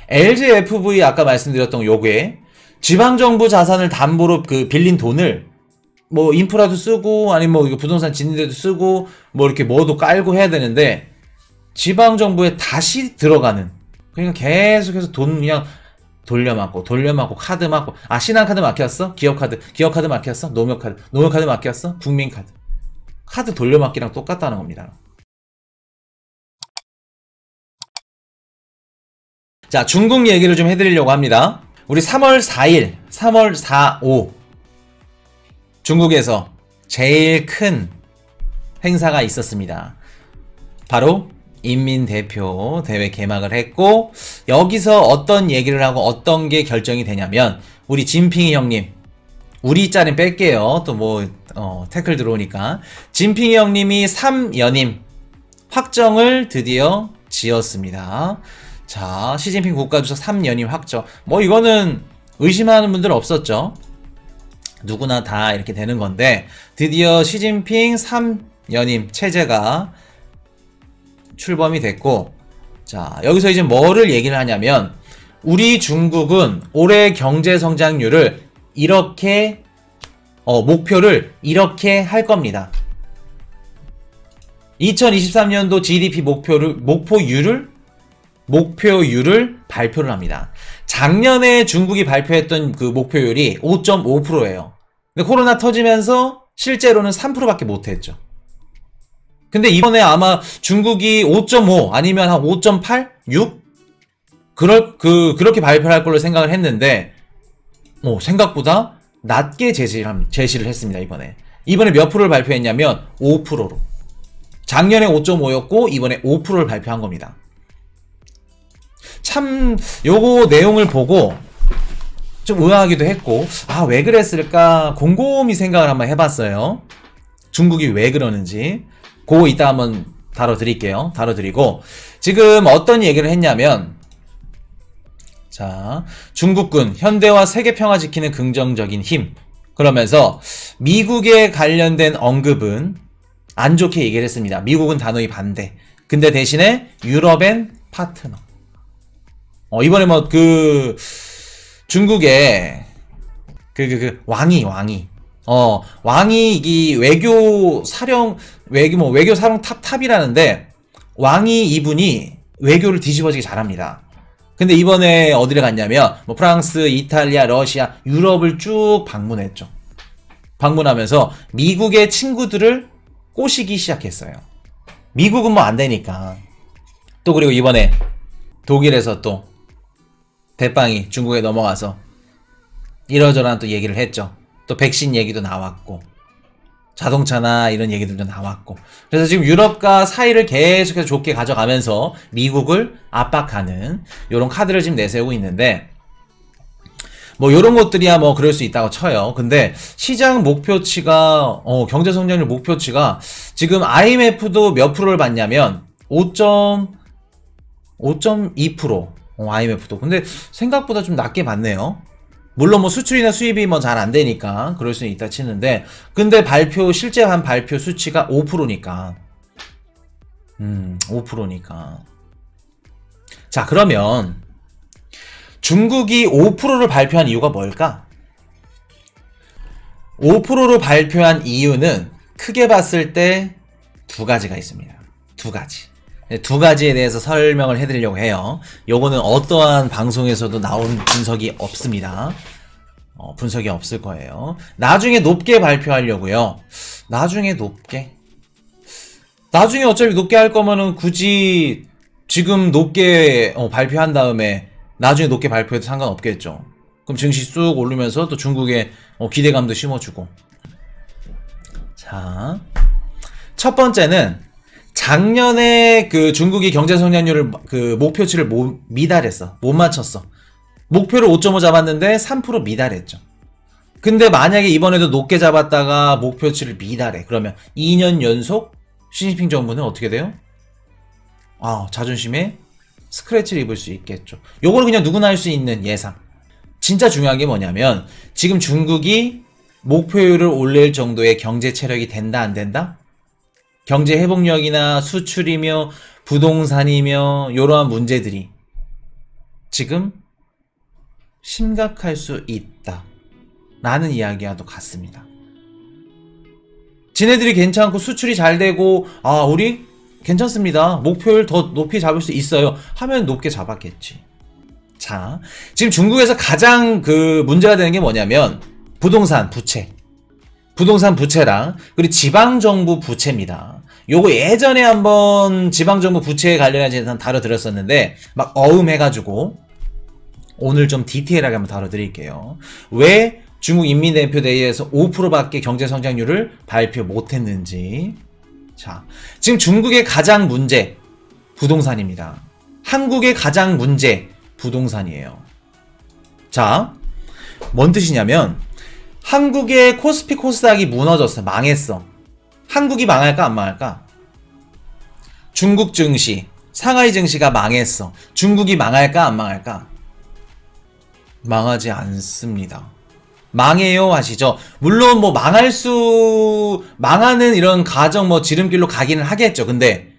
LGFV 아까 말씀드렸던 요게 지방정부 자산을 담보로 빌린 돈을 뭐 인프라도 쓰고 아니면 뭐 이거 부동산 짓는 데도 쓰고 뭐 이렇게 뭐도 깔고 해야 되는데 지방정부에 다시 들어가는, 그러니까 계속해서 돈 그냥 돌려막고 카드 막고, 신한카드 막혔어? 기업카드 막혔어? 노무카드 막혔어? 국민카드. 카드 돌려막기랑 똑같다는 겁니다. 자, 중국 얘기를 좀 해드리려고 합니다. 우리 3월 4일, 3월 4, 5 중국에서 제일 큰 행사가 있었습니다. 바로 인민대표 대회 개막을 했고, 여기서 어떤 얘기를 하고 어떤 게 결정이 되냐면, 우리 진핑이 형님, 우리 짤은 뺄게요. 또 뭐 태클 들어오니까. 진핑이 형님이 3연임 확정을 드디어 지었습니다. 자, 시진핑 국가주석 3연임 확정. 뭐 이거는 의심하는 분들 없었죠. 누구나 다 이렇게 되는 건데, 드디어 시진핑 3연임 체제가 출범이 됐고, 자, 여기서 이제 뭐를 얘기를 하냐면, 우리 중국은 올해 경제 성장률을 이렇게 목표를 이렇게 할 겁니다. 2023년도 GDP 목표율을 발표를 합니다. 작년에 중국이 발표했던 그 목표율이 5.5%예요. 근데 코로나 터지면서 실제로는 3%밖에 못했죠. 근데 이번에 아마 중국이 5.5 아니면 한 5.8? 6? 그렇게 발표를 할 걸로 생각을 했는데, 생각보다 낮게 제시를 했습니다, 이번에 몇 프로를 발표했냐면 5%로. 작년에 5.5였고, 이번에 5%를 발표한 겁니다. 참, 요거 내용을 보고 좀 의아하기도 했고, 왜 그랬을까? 곰곰이 생각을 한번 해봤어요. 중국이 왜 그러는지. 그거 이따 한번 다뤄드리고, 지금 어떤 얘기를 했냐면, 자, 중국군 현대화 세계 평화 지키는 긍정적인 힘, 그러면서 미국에 관련된 언급은 안 좋게 얘기를 했습니다. 미국은 단호히 반대. 근데 대신에 유럽엔 파트너. 이번에 중국의 왕이 이 외교 사령 탑이라는데, 왕이 이분이 외교를 뒤집어지게 잘합니다. 근데 이번에 어디를 갔냐면, 프랑스, 이탈리아, 러시아, 유럽을 쭉 방문했죠. 방문하면서 미국의 친구들을 꼬시기 시작했어요. 미국은 안 되니까. 또 그리고 이번에 독일에서 또 대빵이 중국에 넘어가서 이러저러한 또 얘기를 했죠. 또 백신 얘기도 나왔고, 자동차나 이런 얘기들도 나왔고. 그래서 지금 유럽과 사이를 계속해서 좋게 가져가면서 미국을 압박하는 요런 카드를 지금 내세우고 있는데, 요런 것들이야 그럴 수 있다고 쳐요. 근데 시장 목표치가, 경제 성장률 목표치가 지금 IMF도 몇 프로를 봤냐면 5.2%. IMF도. 근데 생각보다 좀 낮게 봤네요. 물론 수출이나 수입이 잘 안 되니까 그럴 수는 있다 치는데, 근데 실제 한 발표 수치가 5%니까. 5%니까. 자, 그러면 중국이 5%를 발표한 이유가 뭘까? 5%로 발표한 이유는 크게 봤을 때 두 가지가 있습니다. 두 가지에 대해서 설명을 해드리려고 해요. 요거는 어떠한 방송에서도 나온 분석이 없습니다. 분석이 없을 거예요. 나중에 높게 발표하려고요. 나중에 어차피 높게 할 거면은 굳이 지금 높게 발표한 다음에 나중에 높게 발표해도 상관없겠죠. 그럼 증시 쑥 오르면서 또 중국의 기대감도 심어주고. 자, 첫 번째는 작년에 중국이 경제 성장률을 목표치를 미달했어. 못 맞췄어. 목표를 5.5 잡았는데 3% 미달했죠. 근데 만약에 이번에도 높게 잡았다가 목표치를 미달해. 그러면 2년 연속 시진핑 정부는 어떻게 돼요? 자존심에 스크래치를 입을 수 있겠죠. 요걸 그냥 누구나 할 수 있는 예상. 진짜 중요한 게 뭐냐면, 지금 중국이 목표율을 올릴 정도의 경제 체력이 된다 안 된다? 경제 회복력이나 수출이며 부동산이며 이러한 문제들이 지금 심각할 수 있다 라는 이야기와 도 같습니다. 지네들이 괜찮고 수출이 잘 되고 우리 괜찮습니다. 목표를 더 높이 잡을 수 있어요 하면 높게 잡았겠지. 자, 지금 중국에서 가장 문제가 되는 게 뭐냐면 부동산 부채랑 그리고 지방정부 부채입니다. 요거 예전에 한번 지방정부 부채에 관련해서 다뤄드렸었는데 막 어음해가지고 오늘 좀 디테일하게 한번 다뤄드릴게요. 왜 중국 인민대표대회에서 5%밖에 경제성장률을 발표 못했는지. 자, 지금 중국의 가장 문제 부동산입니다. 한국의 가장 문제 부동산이에요. 자, 뭔 뜻이냐면 한국의 코스피 코스닥이 무너졌어. 망했어. 한국이 망할까 안 망할까? 중국 증시, 상하이 증시가 망했어. 중국이 망할까 안 망할까? 망하지 않습니다. 망해요 하시죠. 물론 뭐 망하는 이런 과정 지름길로 가기는 하겠죠. 근데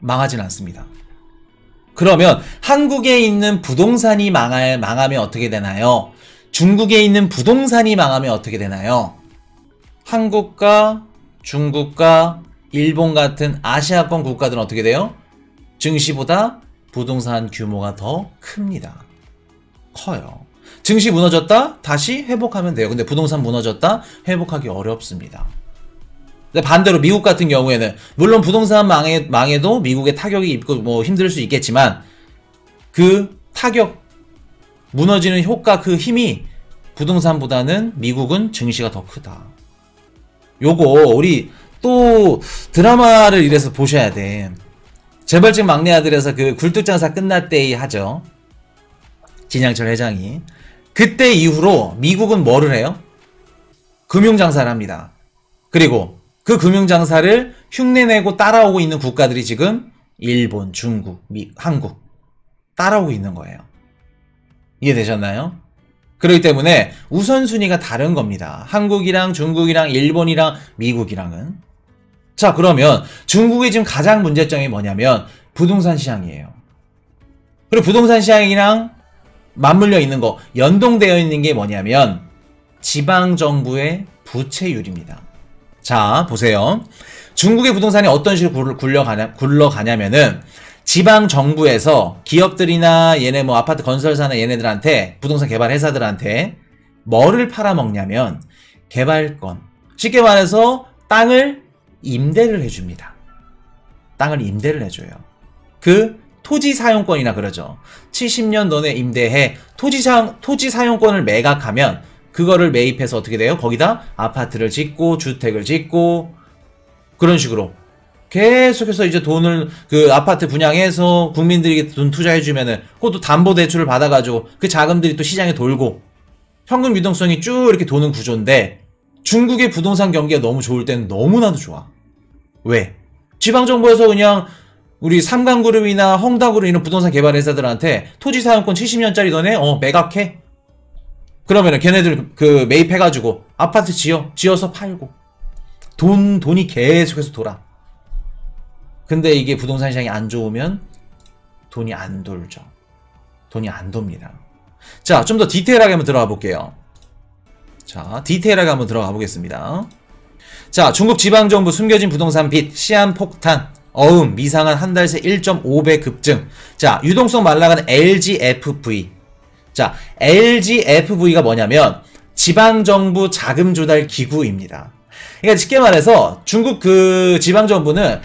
망하진 않습니다. 그러면 한국에 있는 부동산이 망하면 어떻게 되나요? 중국에 있는 부동산이 망하면 어떻게 되나요? 한국과 중국과 일본 같은 아시아권 국가들은 어떻게 돼요? 증시보다 부동산 규모가 더 큽니다. 커요. 증시 무너졌다? 다시 회복하면 돼요. 근데 부동산 무너졌다? 회복하기 어렵습니다. 근데 반대로 미국 같은 경우에는 물론 부동산 망해도 미국의 타격이 있고 힘들 수 있겠지만 그 타격 무너지는 효과 그 힘이 부동산보다는 미국은 증시가 더 크다. 요거 우리 또 드라마를 이래서 보셔야 돼. 재벌집 막내 아들에서 굴뚝장사 끝났대이 하죠. 진양철 회장이. 그때 이후로 미국은 뭐를 해요? 금융장사를 합니다. 그리고 그 금융장사를 흉내내고 따라오고 있는 국가들이 지금 일본, 중국, 한국 따라오고 있는 거예요. 이해되셨나요? 그렇기 때문에 우선순위가 다른 겁니다. 한국이랑 중국이랑 일본이랑 미국이랑은. 자, 그러면 중국의 지금 가장 문제점이 뭐냐면 부동산 시장이에요. 그리고 부동산 시장이랑 맞물려 있는 거, 연동되어 있는 게 뭐냐면 지방정부의 부채율입니다. 자, 보세요. 중국의 부동산이 어떤 식으로 굴러가냐면은 지방정부에서 기업들이나 얘네 아파트 건설사나 얘네들한테 부동산 개발 회사들한테 뭐를 팔아먹냐면 개발권. 쉽게 말해서 땅을 임대를 해줍니다. 땅을 임대를 해줘요. 토지 사용권이나 그러죠. 70년 너네 임대해. 토지 사용권을 매각하면 그거를 매입해서 어떻게 돼요? 거기다 아파트를 짓고 주택을 짓고 그런 식으로 계속해서 이제 돈을 아파트 분양해서 국민들에게 돈 투자해주면은 그것도 담보대출을 받아가지고 그 자금들이 또 시장에 돌고 현금 유동성이 쭉 이렇게 도는 구조인데 중국의 부동산 경기가 너무 좋을 때는 너무나도 좋아. 왜? 지방정부에서 그냥 우리 삼강그룹이나 헝다그룹 이런 부동산 개발 회사들한테 토지 사용권 70년짜리 너네 매각해. 그러면은 걔네들 매입해가지고 아파트 지어서 팔고 돈이 계속해서 돌아. 근데 이게 부동산 시장이 안 좋으면 돈이 안 돌죠. 돈이 안 돕니다. 자, 좀 더 디테일하게 한번 들어가 볼게요. 자, 디테일하게 한번 들어가 보겠습니다. 자, 중국 지방정부 숨겨진 부동산 빚 시한폭탄. 미상한 한 달 새 1.5배 급증. 자, 유동성 말라가는 LGFV. 자, LGFV가 뭐냐면 지방정부 자금조달 기구입니다. 그러니까 쉽게 말해서 중국 지방정부는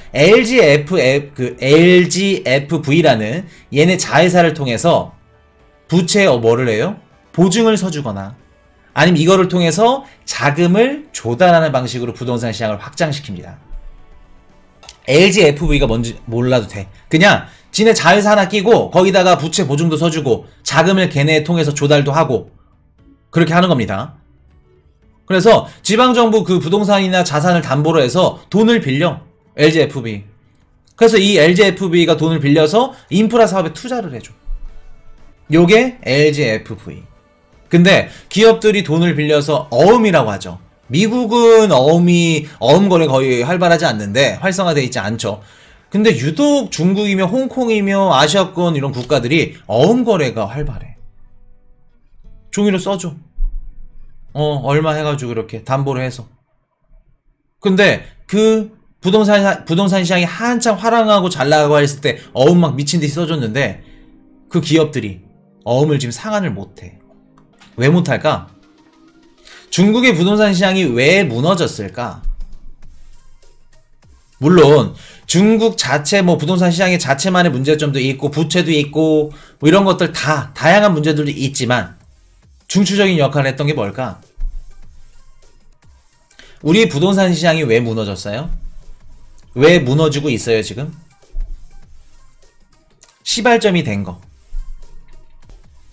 LGFV라는 얘네 자회사를 통해서 부채에 뭐를 해요? 보증을 서주거나 아니면 이거를 통해서 자금을 조달하는 방식으로 부동산 시장을 확장시킵니다. LGFV가 뭔지 몰라도 돼. 그냥 지네 자회사 하나 끼고 거기다가 부채 보증도 서주고 자금을 걔네 통해서 조달도 하고 그렇게 하는 겁니다. 그래서 지방정부 부동산이나 자산을 담보로 해서 돈을 빌려. LGFV. 그래서 이 LGFV가 돈을 빌려서 인프라 사업에 투자를 해줘. 요게 LGFV. 근데 기업들이 돈을 빌려서 어음이라고 하죠. 미국은 어음 거래 거의 활발하지 않는데 활성화되어 있지 않죠. 근데 유독 중국이며 홍콩이며 아시아권 이런 국가들이 어음 거래가 활발해. 종이로 써줘. 얼마 해가지고 그렇게 담보로 해서. 근데 그 부동산 시장이 한창 화랑하고 잘 나가고 했을 때 어음 막 미친 듯이 써줬는데 그 기업들이 어음을 지금 상환을 못해. 왜 못할까? 중국의 부동산 시장이 왜 무너졌을까? 물론 중국 자체 뭐 부동산 시장의 자체만의 문제점도 있고 부채도 있고 뭐 이런 것들 다 다양한 문제들도 있지만 중추적인 역할을 했던 게 뭘까? 우리 부동산 시장이 왜 무너졌어요? 왜 무너지고 있어요 지금? 시발점이 된 거.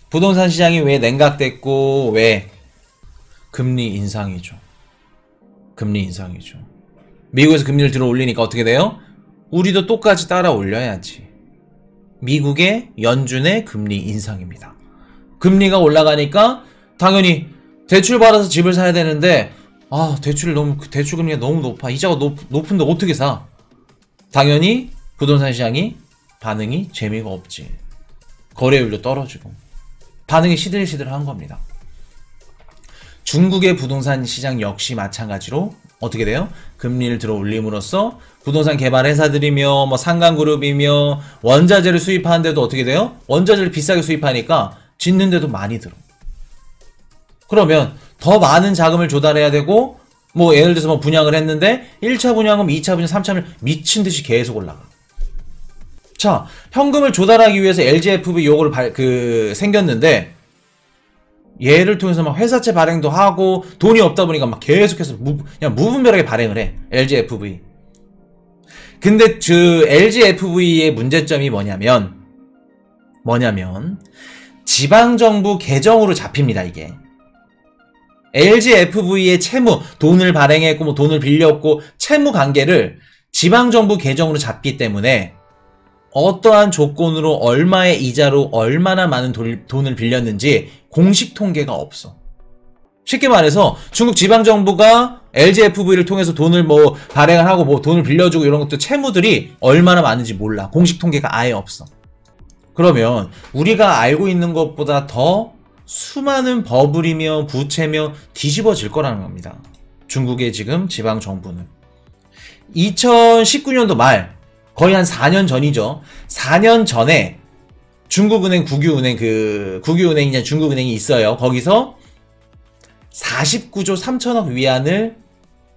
부동산 시장이 왜 냉각됐고 왜? 금리 인상이죠. 금리 인상이죠. 미국에서 금리를 들어 올리니까 어떻게 돼요? 우리도 똑같이 따라 올려야지. 미국의 연준의 금리 인상입니다. 금리가 올라가니까 당연히 대출 받아서 집을 사야 되는데 대출 금리가 너무 높아. 이자가 높은데 어떻게 사? 당연히 부동산 시장이 반응이 재미가 없지. 거래율도 떨어지고 반응이 시들시들한 겁니다. 중국의 부동산 시장 역시 마찬가지로 어떻게 돼요? 금리를 들어 올림으로써 부동산 개발 회사들이며 뭐 상강그룹이며 원자재를 수입하는데도 어떻게 돼요? 원자재를 비싸게 수입하니까 짓는데도 많이 들어. 그러면 더 많은 자금을 조달해야 되고 뭐 예를 들어서 뭐 분양을 했는데 1차 분양금, 2차 분양, 3차 분양 미친듯이 계속 올라가. 자, 현금을 조달하기 위해서 LGFV 요거를 생겼는데 얘를 통해서 막 회사채 발행도 하고 돈이 없다 보니까 막 계속해서 그냥 무분별하게 발행을 해. LGFV. 근데 LGFV의 문제점이 뭐냐면 지방정부 계정으로 잡힙니다, 이게. LGFV의 채무, 돈을 발행했고 뭐 돈을 빌렸고 채무 관계를 지방정부 계정으로 잡기 때문에 어떠한 조건으로 얼마의 이자로 얼마나 많은 돈을 빌렸는지 공식 통계가 없어. 쉽게 말해서 중국 지방정부가 LGFV를 통해서 돈을 뭐 발행을 하고 뭐 돈을 빌려주고 이런 것도 채무들이 얼마나 많은지 몰라. 공식 통계가 아예 없어. 그러면 우리가 알고 있는 것보다 더 수많은 버블이며 부채며 뒤집어질 거라는 겁니다. 중국의 지금 지방정부는. 2019년도 말 거의 한 4년 전이죠. 4년 전에 중국은행 국유은행이냐 중국은행이 있어요. 거기서 49조 3천억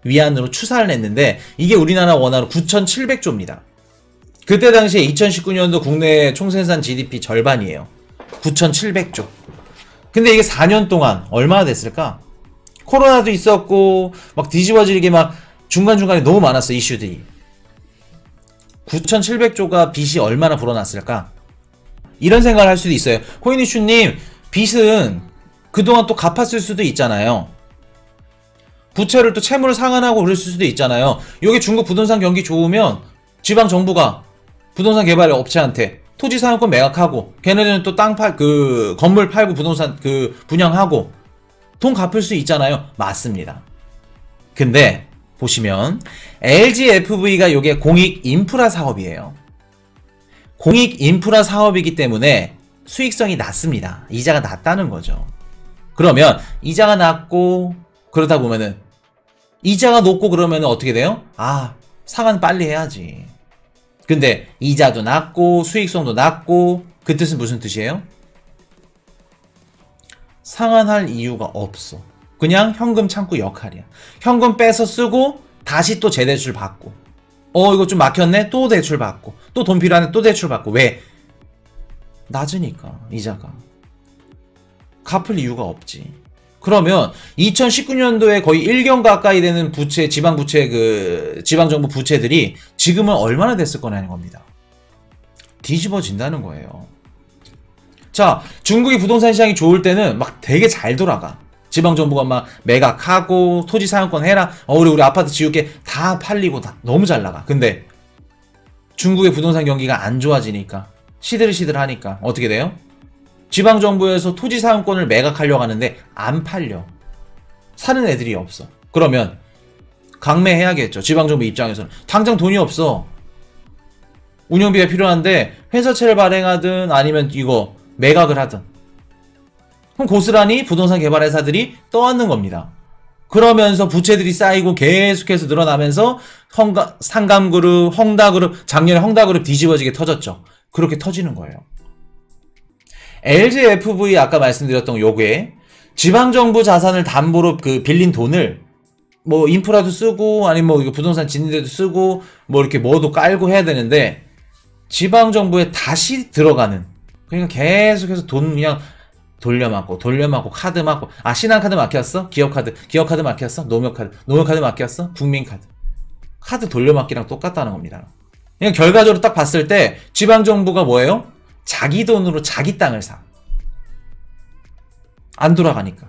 위안으로 추산을 했는데 이게 우리나라 원화로 9,700조입니다. 그때 당시에 2019년도 국내 총생산 GDP 절반이에요. 9,700조. 근데 이게 4년 동안 얼마나 됐을까? 코로나도 있었고 막 뒤집어지게 막 중간중간에 너무 많았어, 이슈들이. 9,700조가 빚이 얼마나 불어났을까? 이런 생각을 할 수도 있어요. 코인이슈님, 빚은 그동안 또 갚았을 수도 있잖아요. 부채를 또 채무를 상환하고 그럴 수도 있잖아요. 이게 중국 부동산 경기 좋으면 지방정부가 부동산 개발 업체한테 토지 사용권 매각하고 걔네들은 또 건물 팔고 부동산 분양하고 돈 갚을 수 있잖아요. 맞습니다. 근데 보시면 LGFV가 요게 공익 인프라 사업이에요. 공익 인프라 사업이기 때문에 수익성이 낮습니다. 이자가 낮다는 거죠. 그러면 이자가 낮고 그러다 보면은 이자가 높고 그러면은 어떻게 돼요? 상환 빨리 해야지. 근데 이자도 낮고 수익성도 낮고 그 뜻은 무슨 뜻이에요? 상환할 이유가 없어. 그냥 현금 창구 역할이야. 현금 빼서 쓰고 다시 또 재대출 받고 이거 좀 막혔네? 또 대출 받고 또 돈 필요하네? 또 대출 받고. 왜? 낮으니까 이자가. 갚을 이유가 없지. 그러면 2019년도에 거의 1경 가까이 되는 부채, 지방정부 부채들이 지금은 얼마나 됐을 거냐는 겁니다. 뒤집어진다는 거예요. 자, 중국의 부동산 시장이 좋을 때는 막 되게 잘 돌아가. 지방정부가 막 매각하고 토지 사용권 해라. 우리 아파트 지을게. 다 팔리고 다 너무 잘 나가. 근데 중국의 부동산 경기가 안 좋아지니까 시들시들하니까 어떻게 돼요? 지방정부에서 토지 사용권을 매각하려고 하는데 안 팔려. 사는 애들이 없어. 그러면 강매해야겠죠. 지방정부 입장에서는. 당장 돈이 없어. 운영비가 필요한데 회사채를 발행하든 아니면 이거 매각을 하든 그럼 고스란히 부동산 개발 회사들이 떠안는 겁니다. 그러면서 부채들이 쌓이고 계속해서 늘어나면서 상감그룹, 헝다그룹, 작년에 헝다그룹 뒤집어지게 터졌죠. 그렇게 터지는 거예요. LGFV 아까 말씀드렸던 요게 지방정부 자산을 담보로 그 빌린 돈을 뭐 인프라도 쓰고 아니면 뭐 이거 부동산 짓는 데도 쓰고 뭐 이렇게 뭐도 깔고 해야 되는데 지방정부에 다시 들어가는, 그러니까 계속해서 돈 그냥 돌려막고 카드 막고, 아 신한카드 막혔어? 기업카드 막혔어? 노무카드 막혔어? 국민카드 돌려막기랑 똑같다는 겁니다. 그냥 결과적으로 딱 봤을 때 지방정부가 뭐예요? 자기 돈으로 자기 땅을 사. 안 돌아가니까.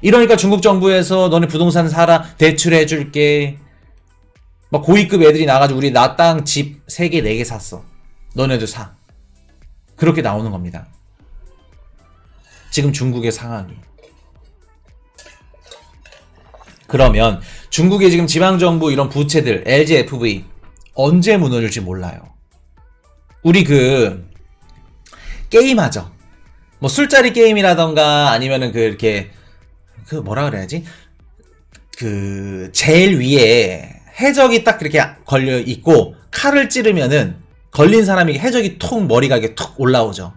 이러니까 중국 정부에서 너네 부동산 사라, 대출해줄게. 막 고위급 애들이 나가지고 우리 나 땅 집 3개 4개 샀어, 너네도 사. 그렇게 나오는 겁니다. 지금 중국의 상황이. 그러면 중국의 지금 지방정부 이런 부채들 LGFV 언제 무너질지 몰라요. 우리 그 게임하죠. 뭐 술자리 게임이라던가 아니면은 그 이렇게 그 뭐라 그래야지, 그 제일 위에 해적이 딱 이렇게 걸려 있고 칼을 찌르면은 걸린 사람이 해적이 톡 머리가 이렇게 톡 올라오죠.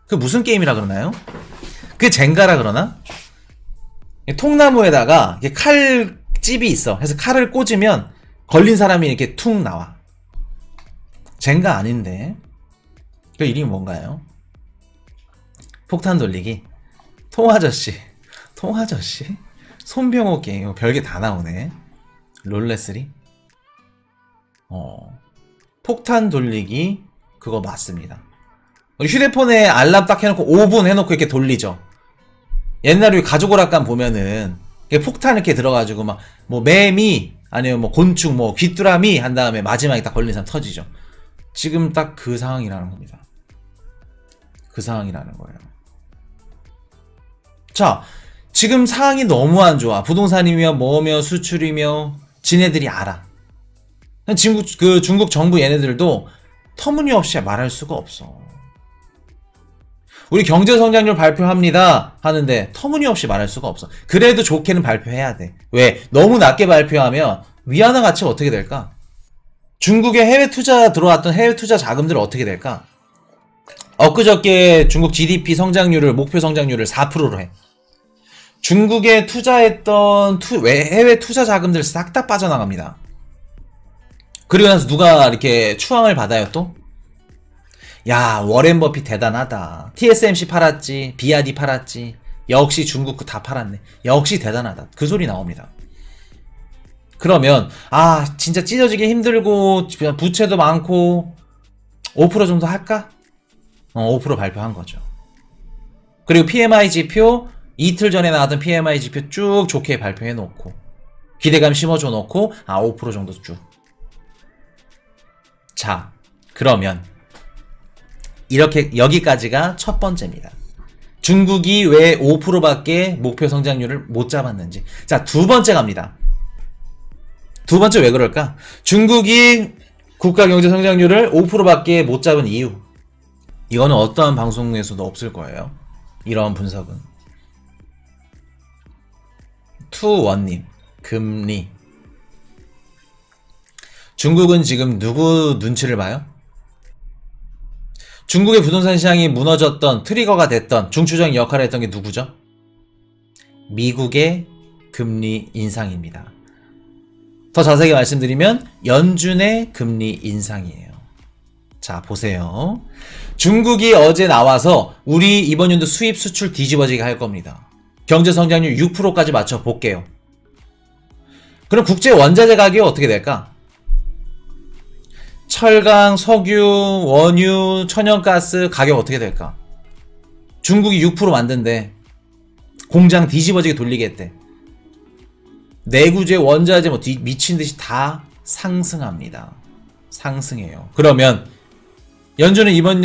그 무슨 게임이라 그러나요? 그게 젠가라 그러나? 통나무에다가 칼집이 있어. 그래서 칼을 꽂으면 걸린 사람이 이렇게 툭 나와. 젠가 아닌데. 그 이름이 뭔가요? 폭탄 돌리기? 통아저씨? 손병호 게임 별게 다 나오네. 롤레스리? 폭탄 돌리기 그거 맞습니다. 휴대폰에 알람 딱 해놓고 5분 해놓고 이렇게 돌리죠. 옛날에 가족오락관 보면은 폭탄 이렇게 들어가지고 막 뭐 매미 아니면 뭐 곤충 뭐 귀뚜라미 한 다음에 마지막에 딱 걸린 사람 터지죠. 지금 딱 그 상황이라는 겁니다. 그 상황이라는 거예요. 자, 지금 상황이 너무 안 좋아. 부동산이며 뭐며 수출이며 지네들이 알아. 중국 정부 얘네들도 터무니없이 말할 수가 없어. 우리 경제성장률 발표합니다 하는데 터무니없이 말할 수가 없어. 그래도 좋게는 발표해야 돼. 왜? 너무 낮게 발표하면 위안화 가치가 어떻게 될까? 중국에 해외 투자 들어왔던 해외 투자 자금들은 어떻게 될까? 엊그저께 중국 GDP 성장률을 목표 성장률을 4%로 해. 중국에 투자했던 해외 투자 자금들 싹 다 빠져나갑니다. 그리고 나서 누가 이렇게 추앙을 받아요 또? 야, 워렌 버핏 대단하다. TSMC 팔았지, BRD 팔았지. 역시 중국 거 다 팔았네. 역시 대단하다. 그 소리 나옵니다. 그러면 아 진짜 찢어지기 힘들고 부채도 많고 5% 정도 할까? 5% 발표한 거죠. 그리고 PMI 지표 이틀 전에 나왔던 PMI 지표 쭉 좋게 발표해 놓고 기대감 심어줘 놓고 5% 정도 쭉. 자, 그러면 이렇게 여기까지가 첫 번째입니다. 중국이 왜 5%밖에 목표 성장률을 못 잡았는지. 자, 두 번째 갑니다. 두 번째 왜 그럴까? 중국이 국가 경제 성장률을 5%밖에 못 잡은 이유. 이거는 어떠한 방송에서도 없을 거예요. 이런 분석은. 투원님, 금리. 중국은 지금 누구 눈치를 봐요? 중국의 부동산 시장이 무너졌던 트리거가 됐던 중추적인 역할을 했던 게 누구죠? 미국의 금리 인상입니다. 더 자세하게 말씀드리면 연준의 금리 인상이에요. 자, 보세요. 중국이 어제 나와서 우리 이번 연도 수입 수출 뒤집어지게 할 겁니다. 경제 성장률 6%까지 맞춰 볼게요. 그럼 국제 원자재 가격이 어떻게 될까? 철강, 석유, 원유, 천연가스 가격 어떻게 될까? 중국이 6% 만든대. 공장 뒤집어지게 돌리겠대. 내구재, 원자재 뭐 미친듯이 다 상승합니다. 상승해요. 그러면 연준은 이번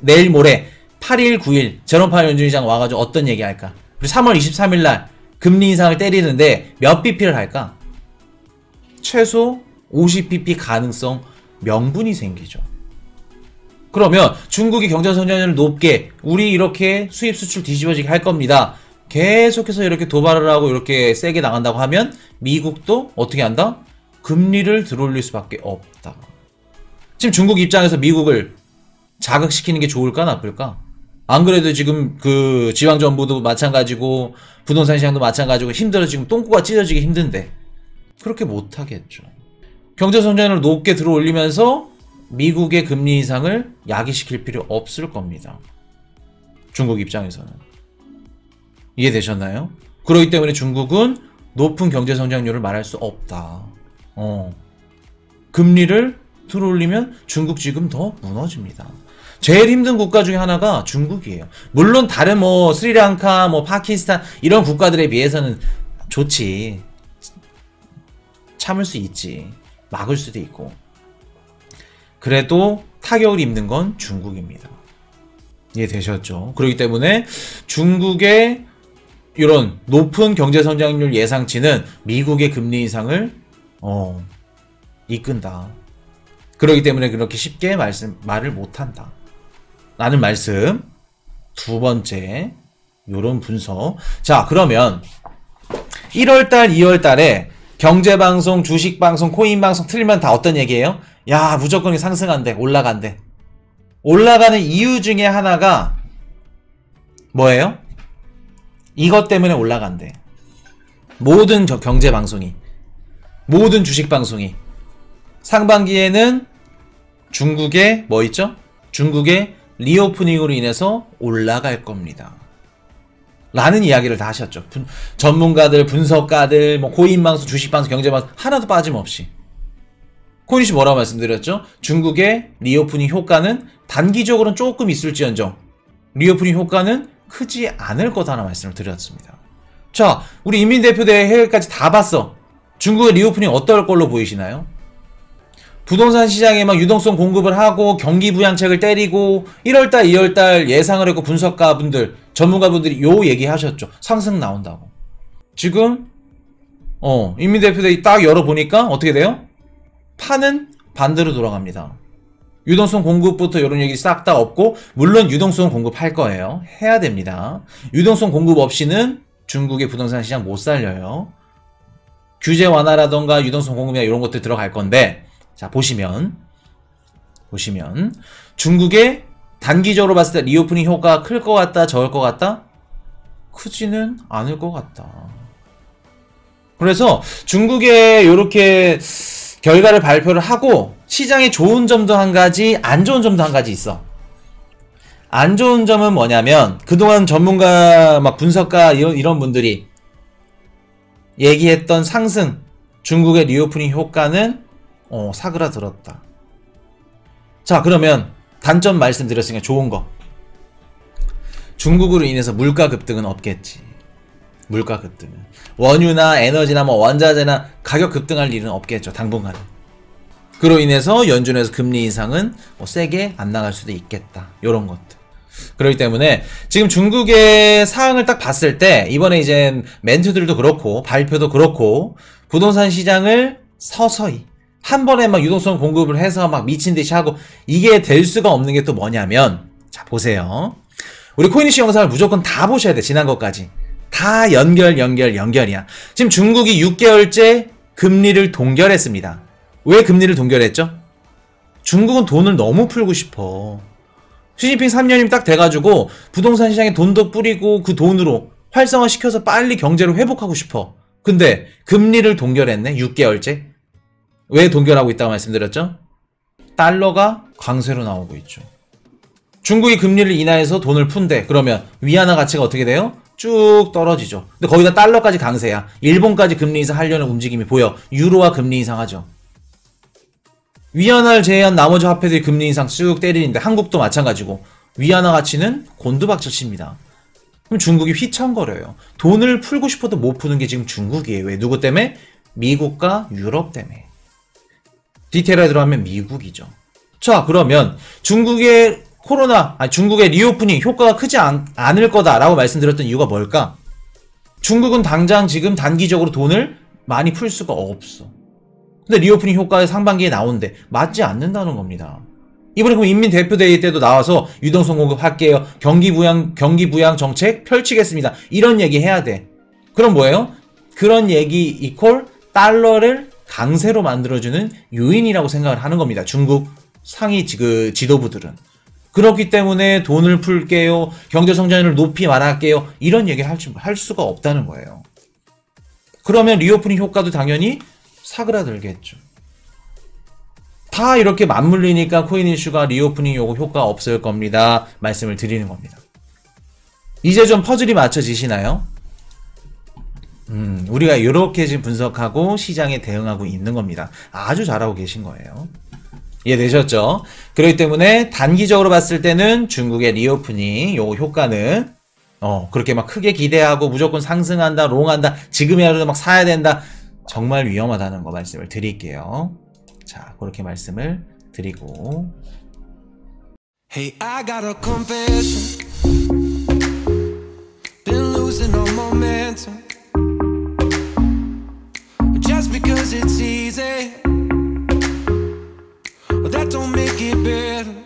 내일 모레 8일, 9일 제롬파월 연준의장 와가지고 어떤 얘기 할까? 그리고 3월 23일날 금리 인상을 때리는데 몇 bp를 할까? 최소 50bp 가능성 명분이 생기죠. 그러면 중국이 경제 성장률을 높게 우리 이렇게 수입 수출 뒤집어지게 할 겁니다. 계속해서 이렇게 도발을 하고 이렇게 세게 나간다고 하면 미국도 어떻게 한다? 금리를 들어올릴 수밖에 없다. 지금 중국 입장에서 미국을 자극시키는 게 좋을까 나쁠까? 안 그래도 지금 그 지방정부도 마찬가지고 부동산 시장도 마찬가지고 힘들어 지금 똥꼬가 찢어지기 힘든데 그렇게 못하겠죠. 경제 성장률을 높게 들어올리면서 미국의 금리 인상을 야기시킬 필요 없을 겁니다. 중국 입장에서는. 이해되셨나요? 그렇기 때문에 중국은 높은 경제 성장률을 말할 수 없다. 금리를 들어올리면 중국 지금 더 무너집니다. 제일 힘든 국가 중에 하나가 중국이에요. 물론 다른 뭐 스리랑카, 뭐 파키스탄 이런 국가들에 비해서는 좋지. 참을 수 있지. 막을 수도 있고. 그래도 타격을 입는 건 중국입니다. 이해되셨죠? 그렇기 때문에 중국의 이런 높은 경제 성장률 예상치는 미국의 금리 인상을 이끈다. 그렇기 때문에 그렇게 쉽게 말을 못한다. 라는 말씀. 두 번째 요런 분석. 자, 그러면 1월달, 2월달에 경제방송, 주식방송, 코인방송 틀리면 다 어떤 얘기예요? 야, 무조건 상승한대, 올라간대. 올라가는 이유 중에 하나가 뭐예요? 이것 때문에 올라간대. 모든 경제방송이, 모든 주식방송이 상반기에는 중국의 뭐 있죠? 중국의 리오프닝으로 인해서 올라갈 겁니다. 라는 이야기를 다 하셨죠. 전문가들, 분석가들, 뭐 코인방송, 주식방송, 경제방송 하나도 빠짐없이. 코인씨 뭐라고 말씀드렸죠? 중국의 리오프닝 효과는 단기적으로는 조금 있을지언정 리오프닝 효과는 크지 않을 거다라는 말씀을 드렸습니다. 자, 우리 인민 대표대회 해외까지 다 봤어. 중국의 리오프닝 어떨 걸로 보이시나요? 부동산 시장에 막 유동성 공급을 하고 경기 부양책을 때리고 1월달, 2월달 예상을 했고 분석가분들, 전문가분들이 요 얘기 하셨죠. 상승 나온다고. 지금 인민대표대회 딱 열어보니까 어떻게 돼요? 파는 반대로 돌아갑니다. 유동성 공급부터 이런 얘기 싹 다 없고 물론 유동성 공급할 거예요. 해야 됩니다. 유동성 공급 없이는 중국의 부동산 시장 못 살려요. 규제 완화라던가 유동성 공급이나 이런 것들 들어갈 건데 자, 보시면 중국의 단기적으로 봤을 때 리오프닝 효과가 클 것 같다, 적을 것 같다? 크지는 않을 것 같다. 그래서 중국의 이렇게 결과를 발표를 하고 시장에 좋은 점도 한 가지, 안 좋은 점도 한 가지 있어. 안 좋은 점은 뭐냐면 그동안 전문가, 막 분석가 이런 분들이 얘기했던 상승, 중국의 리오프닝 효과는 사그라들었다. 자, 그러면 단점 말씀드렸으니까 좋은 거. 중국으로 인해서 물가 급등은 없겠지. 물가 급등은. 원유나 에너지나 뭐 원자재나 가격 급등할 일은 없겠죠. 당분간은. 그로 인해서 연준에서 금리 인상은 뭐 세게 안 나갈 수도 있겠다. 요런 것들. 그렇기 때문에 지금 중국의 상황을 딱 봤을 때 이번에 이제 멘트들도 그렇고 발표도 그렇고 부동산 시장을 서서히 한 번에 막 유동성 공급을 해서 막 미친 듯이 하고 이게 될 수가 없는 게 또 뭐냐면 자, 보세요. 우리 코인이시 영상을 무조건 다 보셔야 돼. 지난 것까지. 다 연결이야. 지금 중국이 6개월째 금리를 동결했습니다. 왜 금리를 동결했죠? 중국은 돈을 너무 풀고 싶어. 시진핑 3년이면 딱 돼가지고 부동산 시장에 돈도 뿌리고 그 돈으로 활성화시켜서 빨리 경제를 회복하고 싶어. 근데 금리를 동결했네. 6개월째. 왜 동결하고 있다고 말씀드렸죠? 달러가 강세로 나오고 있죠. 중국이 금리를 인하해서 돈을 푼대. 그러면 위안화 가치가 어떻게 돼요? 쭉 떨어지죠. 근데 거기다 달러까지 강세야. 일본까지 금리 인상 하려는 움직임이 보여. 유로와 금리 인상하죠. 위안화를 제외한 나머지 화폐들이 금리 인상 쭉 때리는데 한국도 마찬가지고 위안화 가치는 곤두박질칩니다. 그럼 중국이 휘청거려요. 돈을 풀고 싶어도 못 푸는 게 지금 중국이에요. 왜? 누구 때문에? 미국과 유럽 때문에. 디테일에 들어가면 미국이죠. 자, 그러면 중국의 중국의 리오프닝 효과가 크지 않을 거다라고 말씀드렸던 이유가 뭘까? 중국은 당장 지금 단기적으로 돈을 많이 풀 수가 없어. 근데 리오프닝 효과가 상반기에 나오는데 맞지 않는다는 겁니다. 이번에 그럼 인민대표대회 때도 나와서 유동성 공급할게요. 경기 부양 정책 펼치겠습니다. 이런 얘기 해야 돼. 그럼 뭐예요? 그런 얘기 이퀄 달러를 강세로 만들어주는 요인이라고 생각을 하는 겁니다. 중국 상위 지도부들은. 그렇기 때문에 돈을 풀게요. 경제 성장률을 높이 말할게요. 이런 얘기를 할 수가 없다는 거예요. 그러면 리오프닝 효과도 당연히 사그라들겠죠. 다 이렇게 맞물리니까 코인 이슈가 리오프닝 요거 효과 없을 겁니다. 말씀을 드리는 겁니다. 이제 좀 퍼즐이 맞춰지시나요? 우리가 이렇게 지금 분석하고 시장에 대응하고 있는 겁니다. 아주 잘하고 계신 거예요. 이해되셨죠? 그렇기 때문에 단기적으로 봤을 때는 중국의 리오프닝 요 효과는 그렇게 막 크게 기대하고 무조건 상승한다, 롱한다, 지금이라도 막 사야 된다. 정말 위험하다는 거 말씀을 드릴게요. 자, 그렇게 말씀을 드리고. Hey, I got a confession. Been losing all momentum. Just because it's easy, well, that don't make it better.